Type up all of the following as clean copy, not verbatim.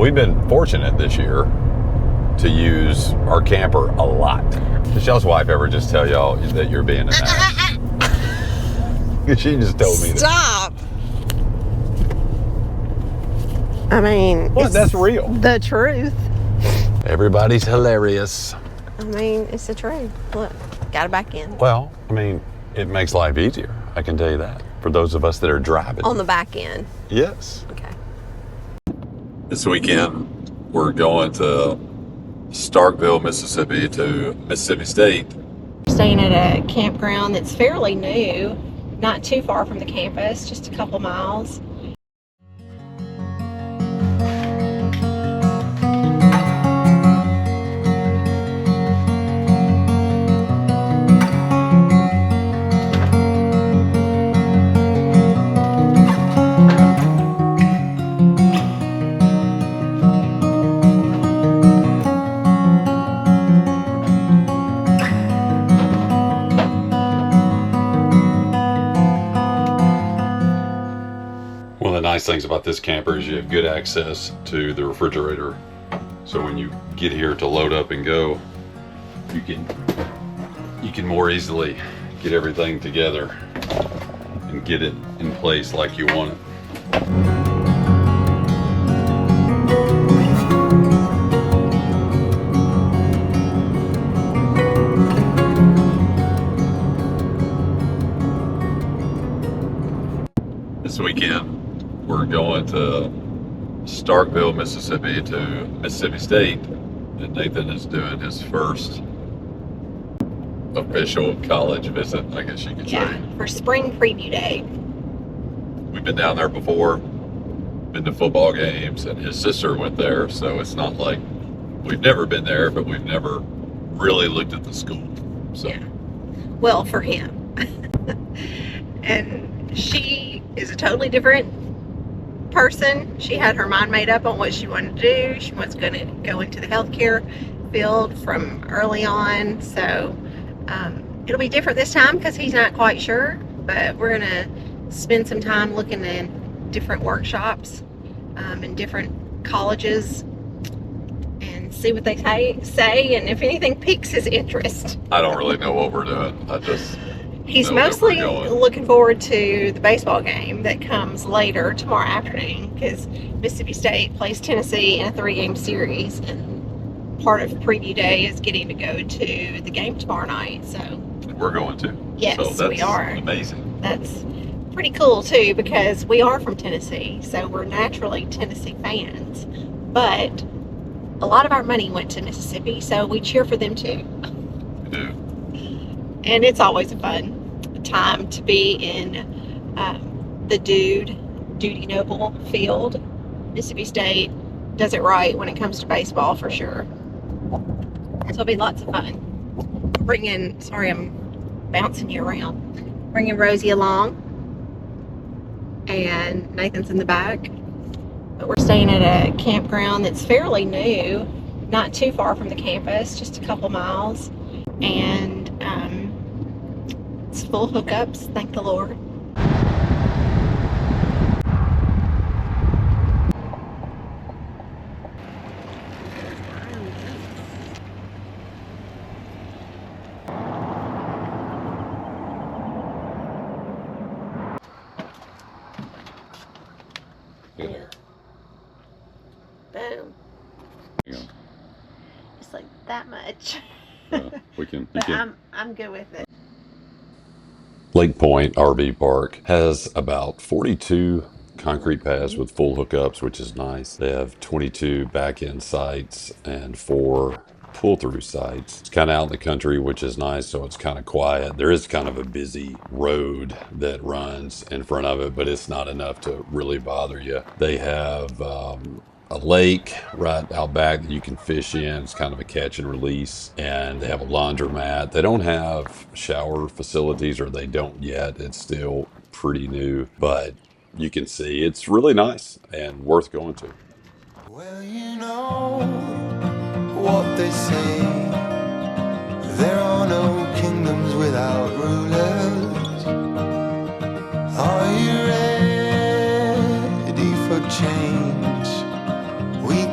We've been fortunate this year to use our camper a lot. Does y'all's wife ever just tell y'all that you're being an ass? She just told me that. Stop. I mean, What? That's real. The truth. Everybody's hilarious. I mean, it's the truth. Look, got it back in. Well, I mean, it makes life easier. I can tell you that. For those of us that are driving. On the back end. Yes. Okay. This weekend, we're going to Starkville, Mississippi to Mississippi State. Staying at a campground that's fairly new, not too far from the campus, just a couple miles. One of the nice things about this camper is you have good access to the refrigerator. So when you get here to load up and go, you can more easily get everything together and get it in place like you want it. This weekend, we're going to Starkville, Mississippi to Mississippi State, and Nathan is doing his first official college visit, I guess you could say. For spring preview day. We've been down there before, been to football games, and his sister went there, so it's not like we've never been there, but we've never really looked at the school. So. Yeah. Well, for him. And she is a totally different person. She had her mind made up on what she wanted to do. She was going to go into the healthcare field from early on. So it'll be different this time because he's not quite sure. But we're going to spend some time looking at different workshops in different colleges and see what they say and if anything piques his interest. I don't really know what we're doing. He's mostly looking forward to the baseball game that comes later tomorrow afternoon because Mississippi State plays Tennessee in a 3-game series, and part of preview day is getting to go to the game tomorrow night. So we're going to. Yes, so that's we are. Amazing. That's pretty cool too because we are from Tennessee, so we're naturally Tennessee fans. But a lot of our money went to Mississippi, so we cheer for them too. We do. And it's always a fun time to be in the Dudy Noble field. Mississippi State does it right when it comes to baseball for sure. So it'll be lots of fun. Sorry I'm bouncing you around. Bringing Rosie along. And Nathan's in the back. But we're staying at a campground that's fairly new, not too far from the campus, just a couple miles. And it's full hookups, thank the Lord. There. Boom. Yeah. Just like that much. We can. But I'm good with it. Lake Point RV Park has about 42 concrete pads with full hookups, which is nice. They have 22 back-end sites and 4 pull-through sites. It's kind of out in the country, which is nice, so it's kind of quiet. There is kind of a busy road that runs in front of it, but it's not enough to really bother you. They have a lake right out back that you can fish in. It's kind of a catch and release, and they have a laundromat. They don't have shower facilities, or they don't yet. It's still pretty new, but you can see it's really nice and worth going to. Well, you know what they say, there are no kingdoms without rulers. Are you ready for change? We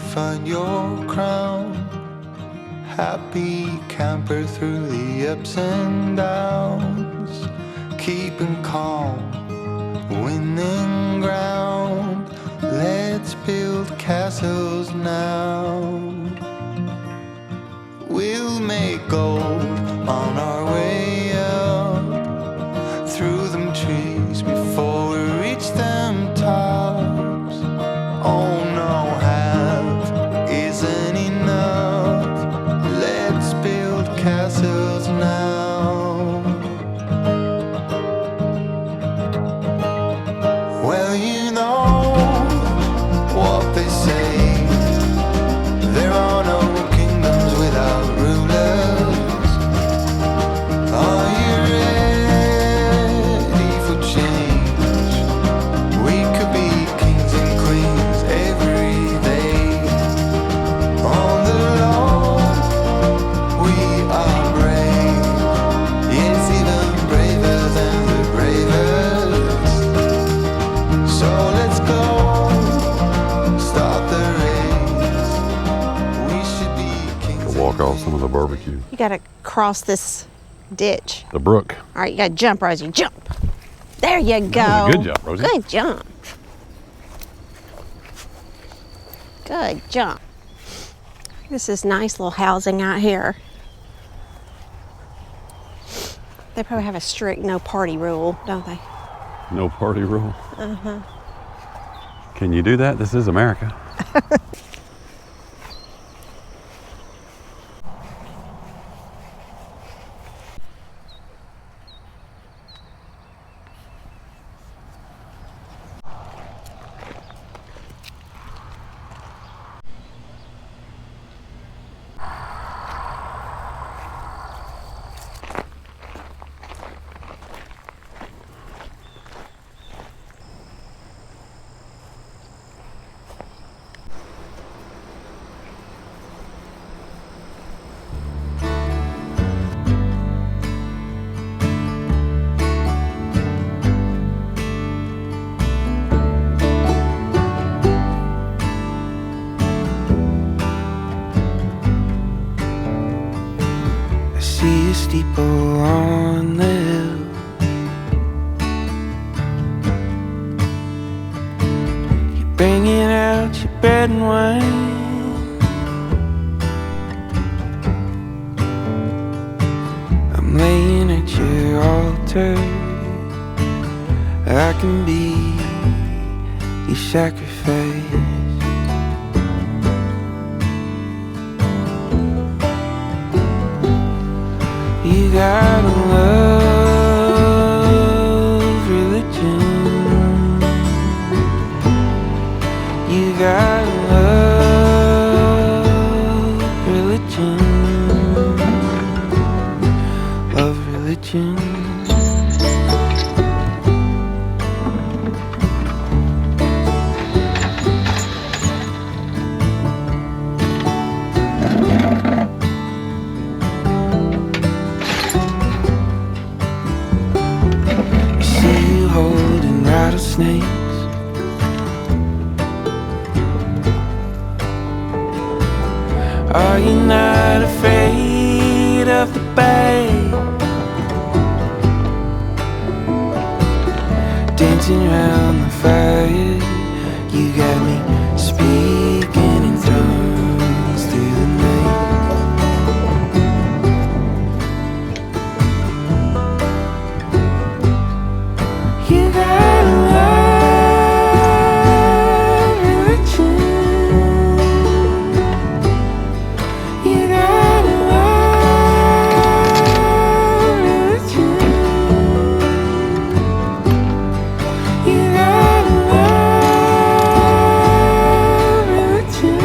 find your crown. Happy camper through the ups and downs, keeping calm, winning ground. Let's build castles now. We'll make gold on our way up, through them trees before we reach them tops. Oh no, half isn't enough. Let's build castles now. Well, you know what they say, there are no kingdoms without rulers. Are you ready for change? We could be kings and queens every day. On the law, we are brave. Yes, even braver than the bravest. So let's go, start the race. We should be kings. Go walk off some of the barbecue. You gotta cross this ditch. The brook. All right, you gotta jump, Rosie. Jump. There you go. That was a good jump, Rosie. Good jump. Good jump. This is nice little housing out here. They probably have a strict no party rule, don't they? No party rule. Can you do that? This is America. I see a steeple on the hill. You're bringing out your bread and wine. I'm laying at your altar. I can be your sacrifice. You gotta love religion. You gotta love religion. Love religion. Holding rattlesnakes. Are you not afraid of the bite? Dancing around the fire, you got me speaking in tongues through the night. You gotta love religion. You gotta love religion. You gotta love religion.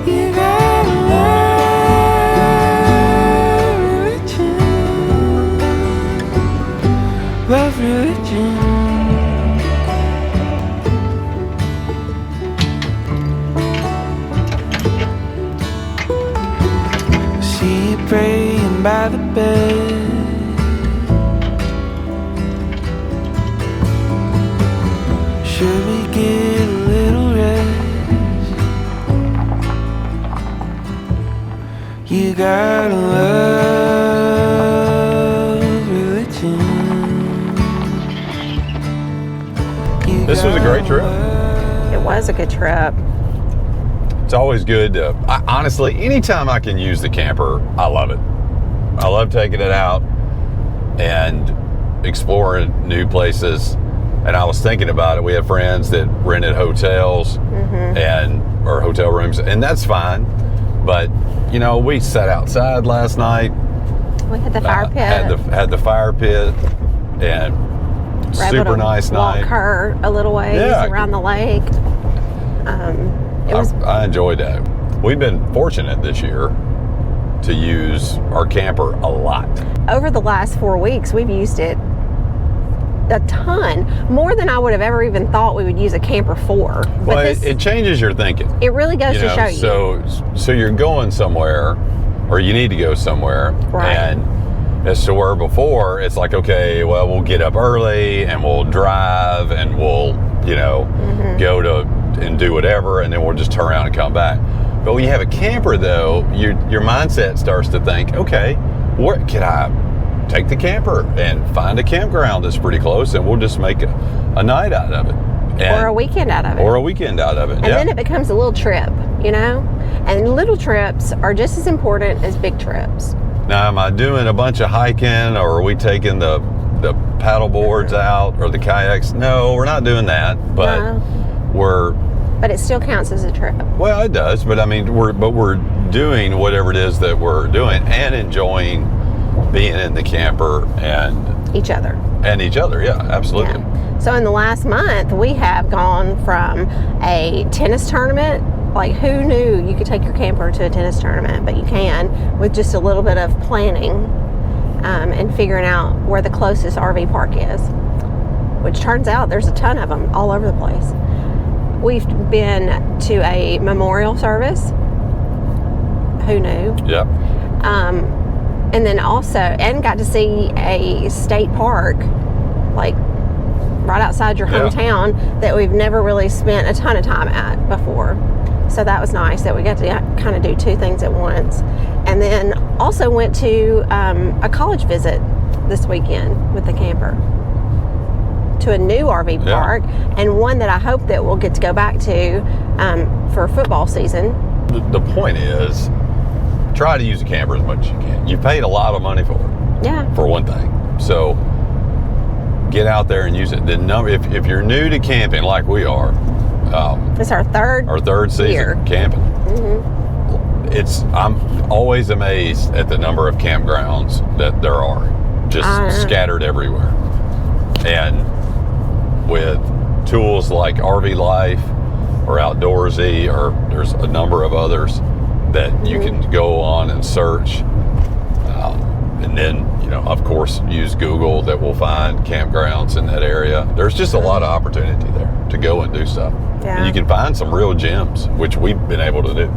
You gotta love religion. Love religion. See you praying by the bed. Should we get a You gotta love religion. This was a great trip. It was a good trip. It's always good to, honestly, anytime I can use the camper, I love it. I love taking it out and exploring new places. And I was thinking about it. We have friends that rented hotels or hotel rooms, and that's fine. But, you know, we sat outside last night. We had the fire pit. Had the fire pit, and We're able super to nice walk night. her a little ways around the lake. I enjoyed that. We've been fortunate this year to use our camper a lot. Over the last 4 weeks, we've used it a ton, more than I would have ever even thought we would use a camper for. But Well, this, it changes your thinking. it really goes You to know, show you. So you're going somewhere, or you need to go somewhere, Right. and as to where before it's like, okay, well, we'll get up early and we'll drive and we'll, you know, go to and do whatever, and then we'll just turn around and come back. But when you have a camper, though, your mindset starts to think, okay, where can I take the camper and find a campground that's pretty close, and we'll just make a night out of it. Or a weekend out of it. Or a weekend out of it, And yeah. then it becomes a little trip, you know? And little trips are just as important as big trips. Now, am I doing a bunch of hiking, or are we taking the paddle boards out or the kayaks? No, we're not doing that. But No. But it still counts as a trip. well, it does. But I mean, we're doing whatever it is that we're doing and enjoying being in the camper and Each other. each other. Yeah, absolutely. Yeah. So in the last month, we have gone from a tennis tournament. Like, who knew you could take your camper to a tennis tournament? But you can, with just a little bit of planning and figuring out where the closest RV park is, which turns out there's a ton of them all over the place. We've been to a memorial service. Who knew? Yeah. And then also, and got to see a state park, like right outside your Yeah. hometown, that we've never really spent a ton of time at before. So that was nice that we got to kind of do two things at once. And then also went to a college visit this weekend with the camper to a new RV Yeah. park, and one that I hope that we'll get to go back to for football season. The point is, try to use a camper as much as you can. You paid a lot of money for it. Yeah. For one thing. So get out there and use it. The number, if you're new to camping like we are, It's our third season year. camping, I'm always amazed at the number of campgrounds that there are, just scattered everywhere. And with tools like RV Life or Outdoorsy, or there's a number of others that you can go on and search. And then, you know, of course, use Google, that will find campgrounds in that area. There's just a lot of opportunity there to go and do stuff. Yeah. And you can find some real gems, which we've been able to do.